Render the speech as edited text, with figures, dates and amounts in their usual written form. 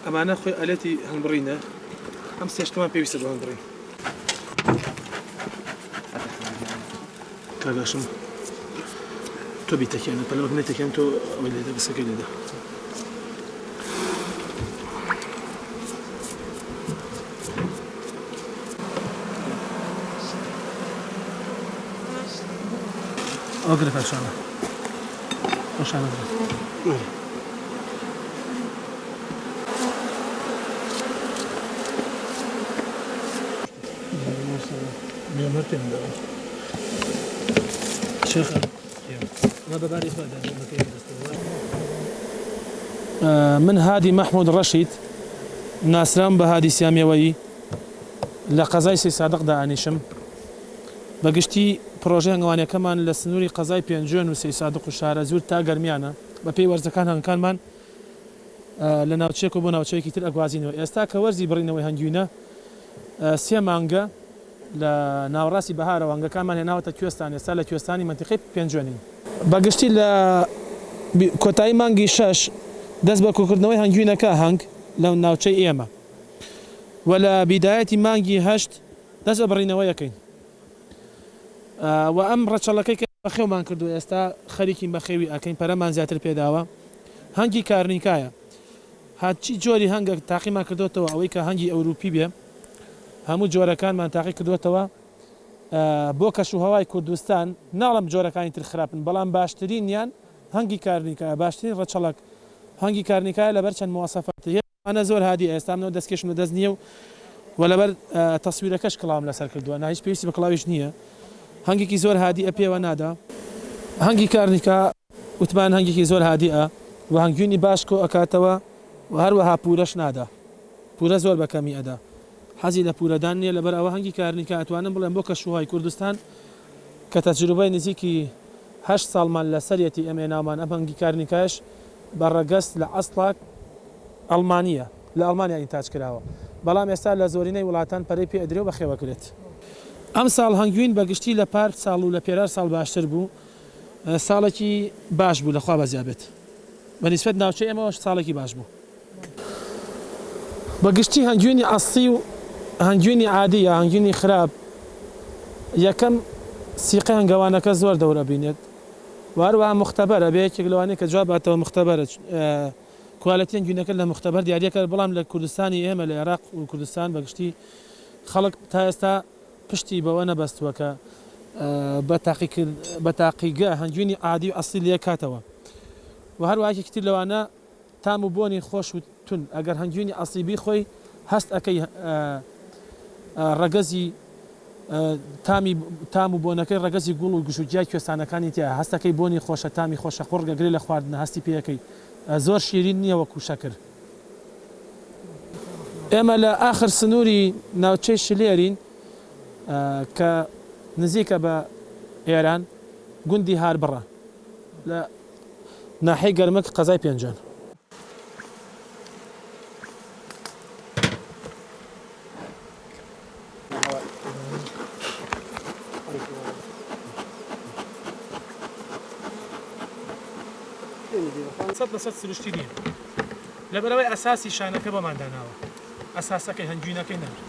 ئەمانە خۆی ئالەتی هەڵبڕینە ئەم سێشتمان پێویستە بۆ هەڵبڕین کاگاشم تۆ بیتەکیانە پەلەوەک نێتەکیان تۆ ئەوەی لێدە بسەکەی لێدە ئەوە گرە پاشانە ڕۆشانە گرە من هادي محمود رشيد ناسرام بهادي ساميوي لقضاي سي صادق دانيشم بقشتي بروجي هنگوانيا كمان لسنوري قضاي بينجون وسي صادق وشارع زور تا گرميانا بپي ورزكان هنكان من لناوچيكو بو ناوچيكي تر اگوازينو استا كورزي برينوي هنگينا سي مانگا لناوراسی بەهارە وانگەکانمان هێناوەتە کوێستان ئێستا لە کوێستانی منتیقی پێنجوێنین بەگشتی لە کۆتایی مانگی 6 دەست بە کۆکردنەوەی هەنگوینەکە هەنگ لە ناوچەی ئێمە و لە بیدایەتی مانگی 8 دەست بە بڕینەوە یەکەین و ئەم ڕەچەڵەکەی کە بەخێومان کردو ئێستا خەریکی بەخێوی ئەکەین پەرەمان زیاتر پێداوە هەنگی کارنیکایە هاچی جۆری هەنگە تاقیمان کردوتەوە ئەوەی کە هەنگی ئەوروپی بێ هەموو جۆرەکانمان تاقی کردوێتەوە بۆ کەشوهەوای کوردستان ناڵم جۆرەکانی تر خراپن بەڵام باشترینیان هەنگی کارنیکایە باشترین ڕەچەڵک هەنگی کارنیکایە لەبەر چەند مواسەفاتی ئەنە زۆر هادی ئێستا منەوە دەستکێشم لە دەست نییە و لەبەر تەسویرەکەش کڵاوم لەسەر کردووە هیچ پێویستی بە کڵاویش نییە هەنگێکی زۆر هادی ئەپێوە نادا هەنگی کارنیکا وتمان هەنگێکی زۆر هادیە و هەنگوینی باش کۆ ئەکاتەوە و هەروەها پورەش نادا پورە زۆر بەکەمی ئەدا حەزی لە پورەدان نییە لەبەر ئەوە هەنگی کارنیکە ئەتوانم بڵێم بۆ کەشوهەوای کوردستان کە تەجروبەی نزیکی 8 ساڵمان لە سەرەتی ئەمێ ناومان ئەم هەنگی کارنیکایش بەڕەگەست لە ئەسڵاک ئەڵمانیە لە ئەڵمانیا ئینتاج کراوە بەڵام ئێستا لە زۆرینەی وڵاتان پەرەی پێ ئەدرێ و بەخێوەکرێت ئەم ساڵ هەنگوین بەگشتی لە پار ساڵ و لە پێرار ساڵ باشتر بوو ساڵێکی باش بوو لەخوا بەزیابێت بەنسبەت ناوچەی ئێمەوەش ساڵێکی باش بوو بەگشتی هەنگوینی ئەسڵی و هەنگوینی عادیە هەنگوینی خراپ یەکەم سیقی هەنگەوانەکە زۆر دەورە بینێت واروها مختبەرە بە یەکێک لەوانەیە کە جواب باتەوە مختبەرە کوالەتی هەنگوینەکە لە مختبەر دیاریەکە بەڵام لە کوردستانی ئێمە لە عێراق و کوردستان بەگشتی خەڵک تا ئێستا پشتی بەوە نەبەستووە کە بە تاقیگە هەنگوینی عادی و ئەسڵی لێ کاتەوە و هەروها یەکێکتر لەوانە تام و بۆنی خۆش و تون ئەگەر هەنگوینی ئەسڵی بیخۆی هەست ئەەکەی ڕەگەزی تام و بۆنەکەی ڕەگەزی گوڵ و گوشوجیای کوێستانەکانی تیا هەستەکەی بۆنی خۆشە تامی خۆشە قوڕگە گرێ لە خواردنە هەستی پێەکەی زۆر شیرین نییە وەکو شەکر ئێمە لە ئاخر سنووری ناوچەی شلێرین کە نزیکە بە ئێران گوندی هاربڕە لە ناحەی گەرمەک قەزای پێنجان سەد لە سەد سروشتی نییە لەبەرەوەی ئەساسی شانەکە بەمانداناوە ئەساسەکەی هەنگوینەکەی نەبێت